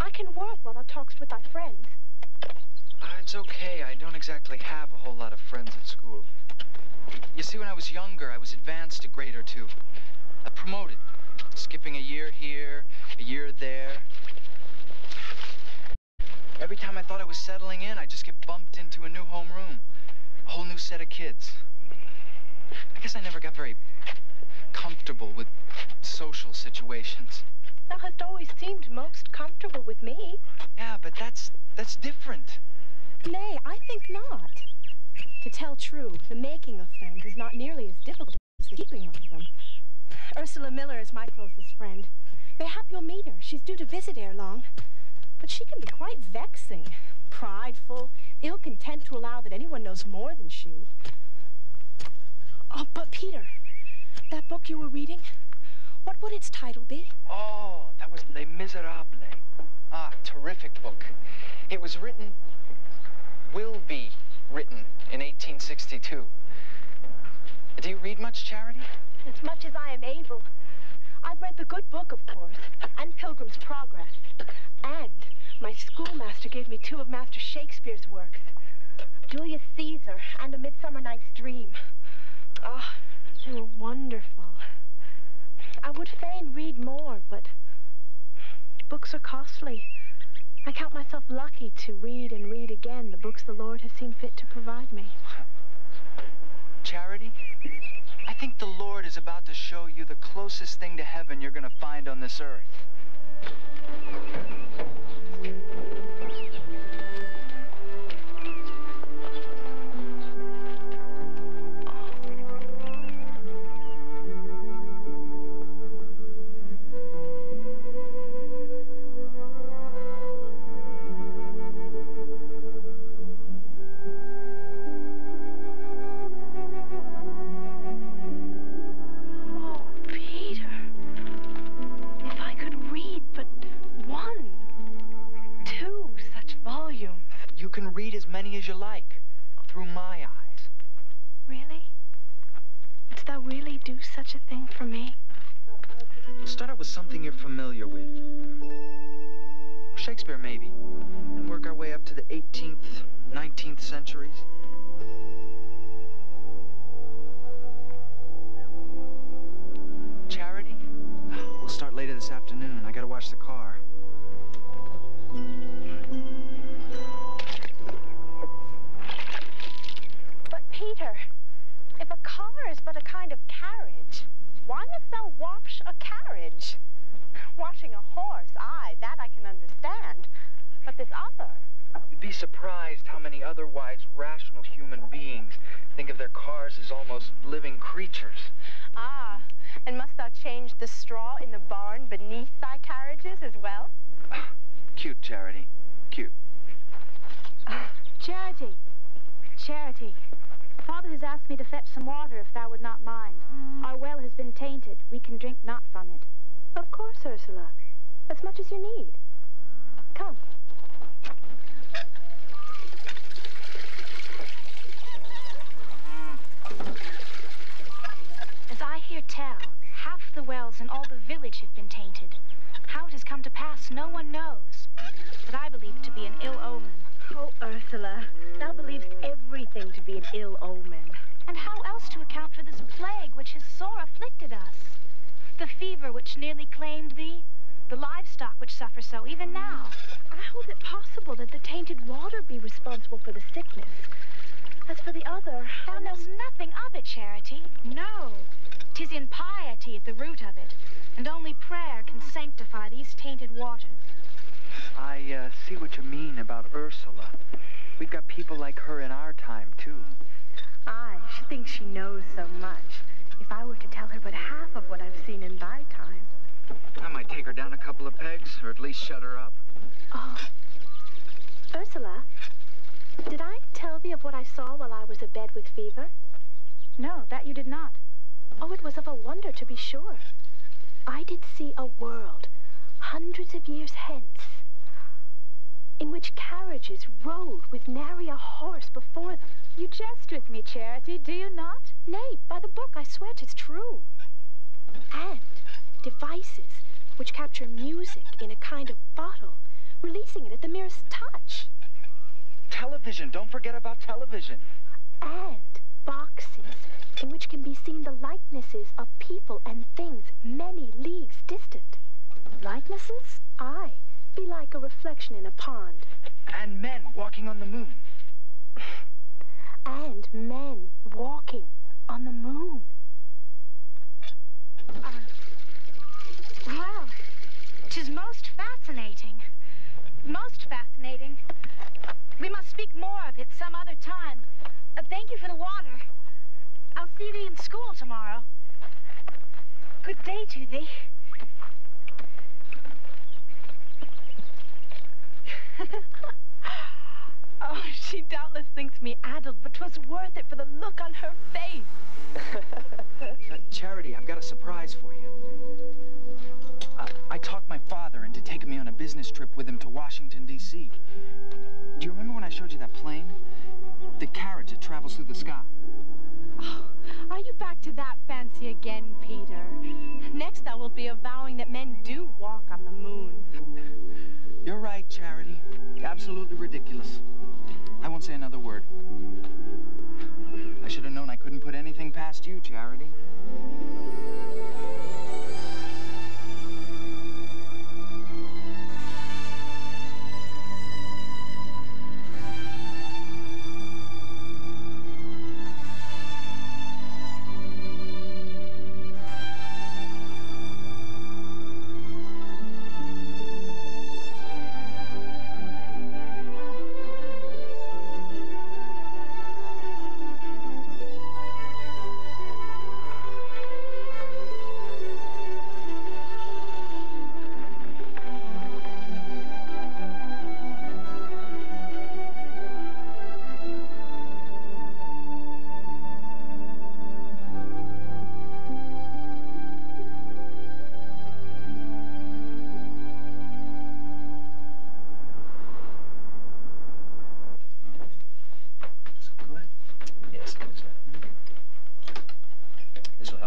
I can work while thou talkst with thy friends. It's okay. I don't exactly have a whole lot of friends at school. You see, when I was younger, I was advanced a grade or two. Promoted. Skipping a year here, a year there. Every time I thought I was settling in, I'd just get bumped into a new homeroom. A whole new set of kids. I guess I never got very comfortable with social situations. Thou hast always seemed most comfortable with me. Yeah, but that's different. Nay, I think not. To tell true, the making of friends is not nearly as difficult as the keeping of them. Ursula Miller is my closest friend. Mayhap you'll meet her. She's due to visit ere long. But she can be quite vexing, prideful, ill-content to allow that anyone knows more than she. Oh, but Peter, that book you were reading, what would its title be? Oh, that was Les Miserables. Ah, terrific book. It was written, will be written in 1862. Do you read much, Charity? As much as I am able. I've read the good book, of course, and Pilgrim's Progress. And my schoolmaster gave me 2 of Master Shakespeare's works, Julius Caesar and A Midsummer Night's Dream. Ah, they were wonderful. I would fain read more, but books are costly. I count myself lucky to read and read again the books the Lord has seen fit to provide me. Charity, I think the Lord is about to show you the closest thing to heaven you're going to find on this earth. You can read as many as you like, through my eyes. Really? Wouldst thou really do such a thing for me? We'll start out with something you're familiar with. Shakespeare, maybe. And work our way up to the 18th, 19th centuries. Charity? We'll start later this afternoon. I gotta wash the car. Peter, if a car is but a kind of carriage, why must thou wash a carriage? Washing a horse, aye, that I can understand. But this other... You'd be surprised how many otherwise rational human beings think of their cars as almost living creatures. Ah, and must thou change the straw in the barn beneath thy carriages as well? Cute, Charity. Cute. Charity. Charity. Father has asked me to fetch some water if thou would not mind. Our well has been tainted. We can drink not from it. Of course, Ursula. As much as you need. Come. As I hear tell, half the wells in all the village have been tainted. How it has come to pass, no one knows. But I believe it to be an ill omen. Oh, Ursula, thou believest everything to be an ill omen. And how else to account for this plague which has sore afflicted us? The fever which nearly claimed thee, the livestock which suffer so even now. I hold it possible that the tainted water be responsible for the sickness. As for the other... Thou knowest nothing of it, Charity. No. 'Tis impiety at the root of it, and only prayer can sanctify these tainted waters. I see what you mean about Ursula. We've got people like her in our time, too. Aye, she thinks she knows so much. If I were to tell her but half of what I've seen in thy time. I might take her down a couple of pegs, or at least shut her up. Oh. Ursula, did I tell thee of what I saw while I was abed with fever? No, that you did not. Oh, it was of a wonder, to be sure. I did see a world, hundreds of years hence, in which carriages rode with nary a horse before them. You jest with me, Charity, do you not? Nay, by the book, I swear 'tis true. And devices which capture music in a kind of bottle releasing it at the merest touch. Television. Don't forget about television. And boxes in which can be seen the likenesses of people and things many leagues distant. Likenesses? Aye, be like a reflection in a pond. And men walking on the moon. And men walking on the moon. Well, 'tis most fascinating. Most fascinating. We must speak more of it some other time. Thank you for the water. I'll see thee in school tomorrow. Good day to thee. Oh, she doubtless thinks me addled, but 'twas worth it for the look on her face. Charity, I've got a surprise for you. I talked my father into taking me on a business trip with him to Washington, D.C. Do you remember when I showed you that plane? The carriage that travels through the sky. Oh, are you back to that fancy again, Peter? Next thou wilt be avowing that men do walk on the moon. You're right, Charity. Absolutely ridiculous. I won't say another word. I should have known I couldn't put anything past you, Charity.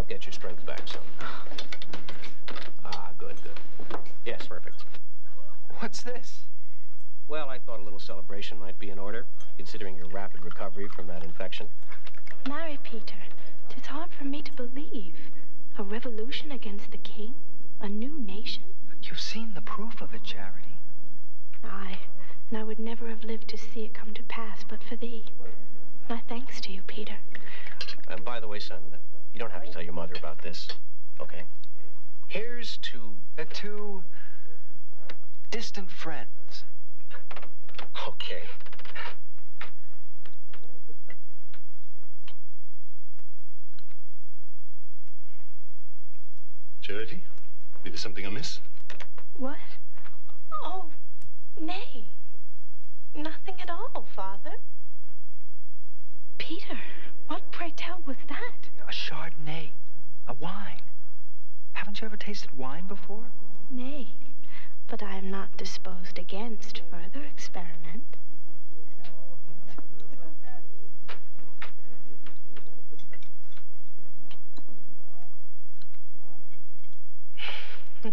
Get your strength back some. Good. Yes, perfect. What's this? Well, I thought a little celebration might be in order, considering your rapid recovery from that infection. Marry, Peter, 'tis hard for me to believe. A revolution against the king? A new nation? You've seen the proof of it, Charity. Aye, and I would never have lived to see it come to pass but for thee. My thanks to you, Peter. And by the way, son, you don't have to tell your mother about this, okay? Here's to... Two distant friends. Okay. Charity? Is there something amiss? What? Oh, nay. Nothing at all, Father. Peter, what, pray tell, was that? A Chardonnay. A wine. Haven't you ever tasted wine before? Nay, but I am not disposed against further experiment. You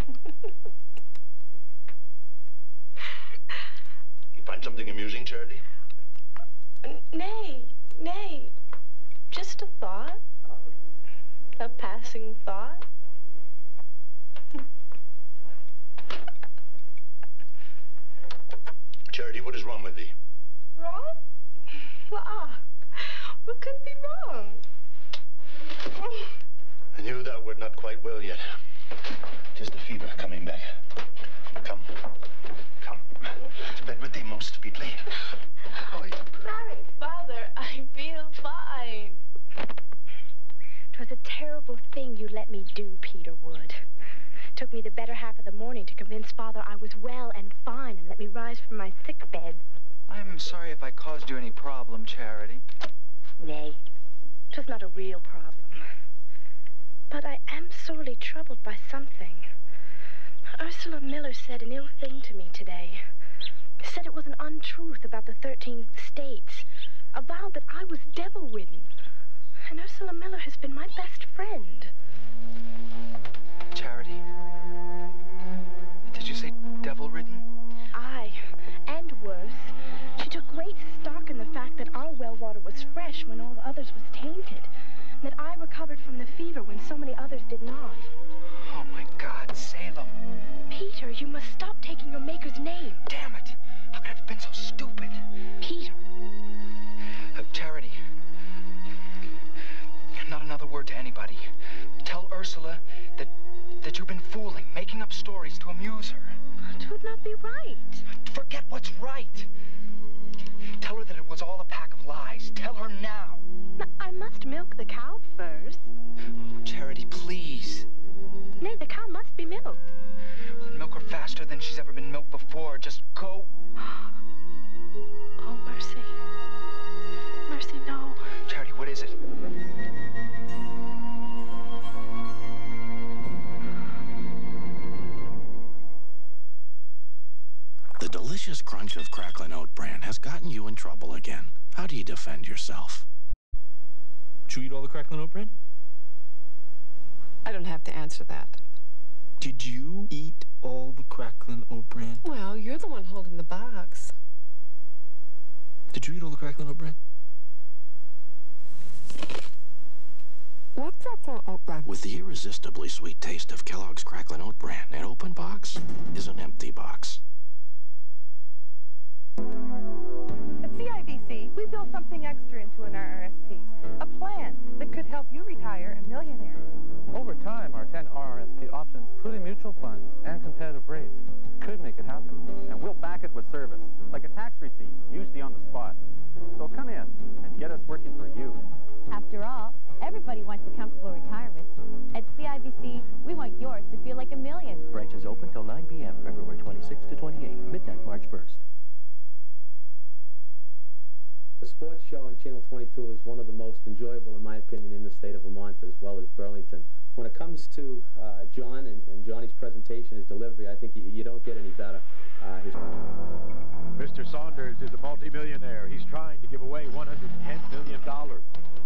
find something amusing, Charity? Nay. Just a thought. A passing thought. Charity, what is wrong with thee? Wrong? What could be wrong? I knew thou wert not quite well yet. 'Tis the fever coming back. Come. To bed with thee most speedily. Marry, Father, I feel fine. 'Twas a terrible thing you let me do, Peter Wood. Took me the better half of the morning to convince Father I was well and fine and let me rise from my sick bed. I'm sorry if I caused you any problem, Charity. Nay, 'twas not a real problem. But I am sorely troubled by something. Ursula Miller said an ill thing to me today. Said it was an untruth about the 13 states. Avowed that I was devil-ridden. And Ursula Miller has been my best friend. Charity? Did you say devil-ridden? Aye. recovered from the fever when so many others did not. Oh, my God, Salem. Peter, you must stop taking your maker's name. Damn it. How could I have been so stupid? Peter. Charity. Not another word to anybody. Tell Ursula that you've been fooling, making up stories to amuse her. It would not be right. Forget what's right. Tell her that it was all a pack of lies. Tell her now. I must milk the cow first. Oh, Charity, please. Nay, the cow must be milked. Well, then milk her faster than she's ever been milked before. Just go. Oh, Mercy. Mercy, no. Charity, what is it? The delicious crunch of crackling oat bran has gotten you in trouble again. How do you defend yourself? Did you eat all the crackling oat bran? I don't have to answer that. Did you eat all the crackling oat bran? Well, you're the one holding the box. Did you eat all the crackling oat bran? What crackling oat bran? With the irresistibly sweet taste of Kellogg's crackling oat bran, an open box is an empty box. At CIBC, we built something extra into an RRSP, a plan that could help you retire a millionaire. Over time, our 10 RRSP options, including mutual funds and competitive rates, could make it happen. And we'll back it with service, like a tax receipt, usually on the spot. So come in and get us working for you. After all, everybody wants a comfortable retirement. At CIBC, we want yours to feel like a million. Branches open till 9 p.m., February 26th to 28th, midnight, March 1st. The sports show on Channel 22 is one of the most enjoyable, in my opinion, in the state of Vermont as well as Burlington. When it comes to John and Johnny's presentation, his delivery, I think you don't get any better. Mr. Saunders is a multimillionaire. He's trying to give away $110 million.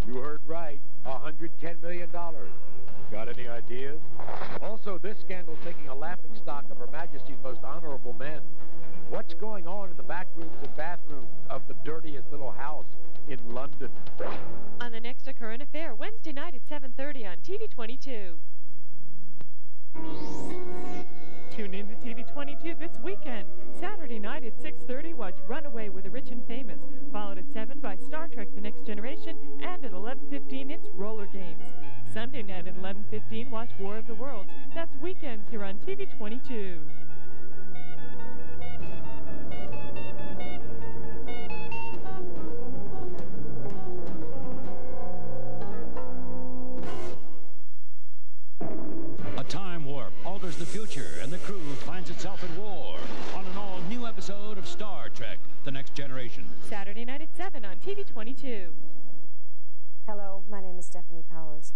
You heard right, $110 million. Got any ideas? Also, this scandal's making a laughingstock of Her Majesty's most honorable men. What's going on in the back rooms and bathrooms of the dirtiest little house in London? On the next A Current Affair, Wednesday night at 7:30 on TV 22. Tune in to TV 22 this weekend. Saturday night at 6:30, watch Runaway with the Rich and Famous. Followed at 7 by Star Trek The Next Generation, and at 11:15, it's Roller Games. Sunday night at 11:15, watch War of the Worlds. That's weekends here on TV 22. A time warp alters the future, and the crew finds itself at war on an all-new episode of Star Trek The Next Generation. Saturday night at 7 on TV 22. Hello, my name is Stephanie Powers.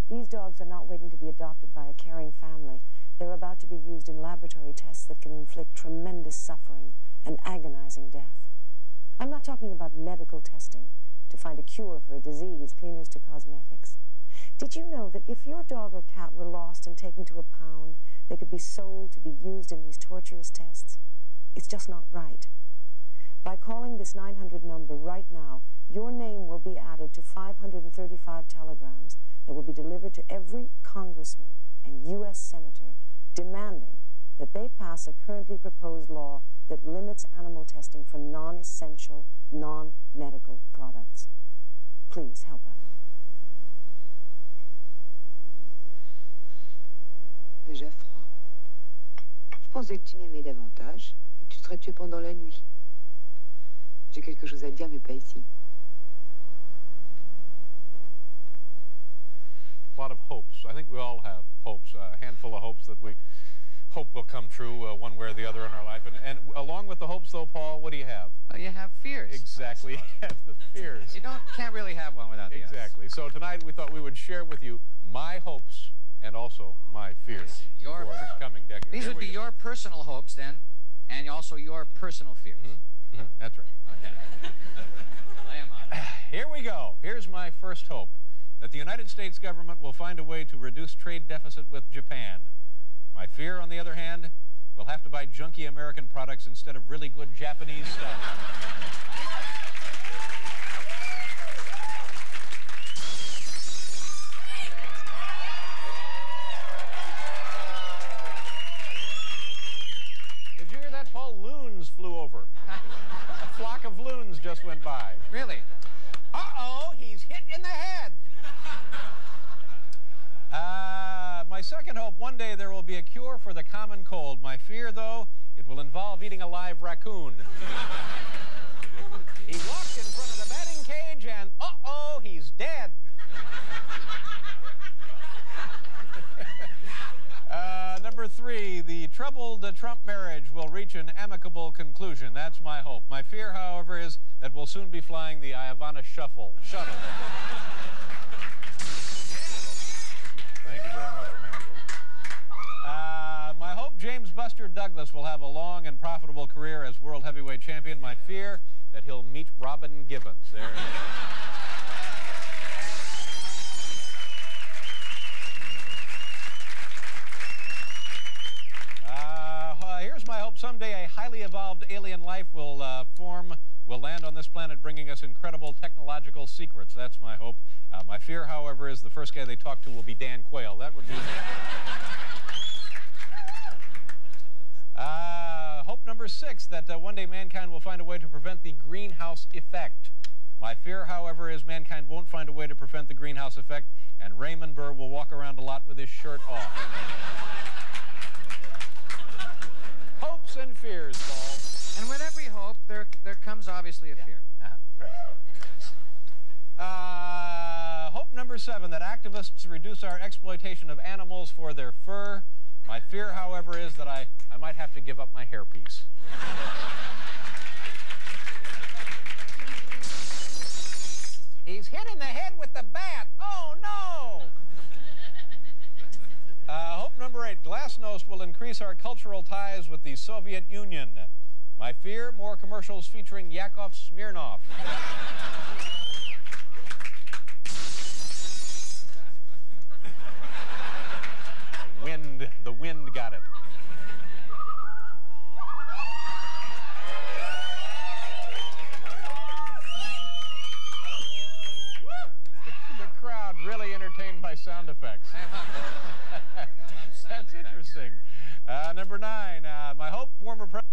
These dogs are not waiting to be adopted by a caring family. They're about to be used in laboratory tests that can inflict tremendous suffering and agonizing death. I'm not talking about medical testing to find a cure for a disease, cleaners to cosmetics. Did you know that if your dog or cat were lost and taken to a pound, they could be sold to be used in these torturous tests? It's just not right. By calling this 900 number right now, your name will be added to 535 telegrams that will be delivered to every congressman and U.S. senator demanding that they pass a currently proposed law that limits animal testing for non-essential, non-medical products. Please help us. Déjà froid. Je pensais que tu m'aimais davantage et que tu serais tué pendant la nuit. J'ai quelque chose à dire, mais pas ici. A lot of hopes. I think we all have hopes, a handful of hopes that we hope will come true one way or the other in our life. And along with the hopes, though, Paul, what do you have? Well, you have fears. Exactly. You have the fears. You can't really have one without the Exactly. So tonight we thought we would share with you my hopes and also my fears for coming decades. These would be your personal hopes then, and also your personal fears. That's right. Here we go. Here's my first hope, that the United States government will find a way to reduce trade deficit with Japan. My fear, on the other hand, we'll have to buy junky American products instead of really good Japanese stuff. just went by. Really? Uh-oh, he's hit in the head. My second hope, one day there will be a cure for the common cold. My fear, though, it will involve eating a live raccoon. He walked in front of the batting cage and, uh-oh, he's dead. Number 3, the troubled Trump marriage will reach an amicable conclusion. That's my hope. My fear, however, is that we'll soon be flying the Ivana shuttle. Thank you very much, man. My hope, James Buster Douglas will have a long and profitable career as world heavyweight champion. My fear, that he'll meet Robin Givens. There. Here's my hope. Someday a highly evolved alien life will land on this planet, bringing us incredible technological secrets. That's my hope. My fear, however, is the first guy they talk to will be Dan Quayle. That would be... Hope number 6, that one day mankind will find a way to prevent the greenhouse effect. My fear, however, is mankind won't find a way to prevent the greenhouse effect, and Raymond Burr will walk around a lot with his shirt off. Hopes and fears, Paul. And with every hope, there comes obviously a fear. Hope number 7, that activists reduce our exploitation of animals for their fur. My fear, however, is that I might have to give up my hairpiece. He's hit in the head with the bat. Oh, no! Hope number 8, Glasnost will increase our cultural ties with the Soviet Union. My fear, more commercials featuring Yakov Smirnoff. The wind got it. The crowd really entertained by sound effects. That's interesting. Number 9, my hope, former President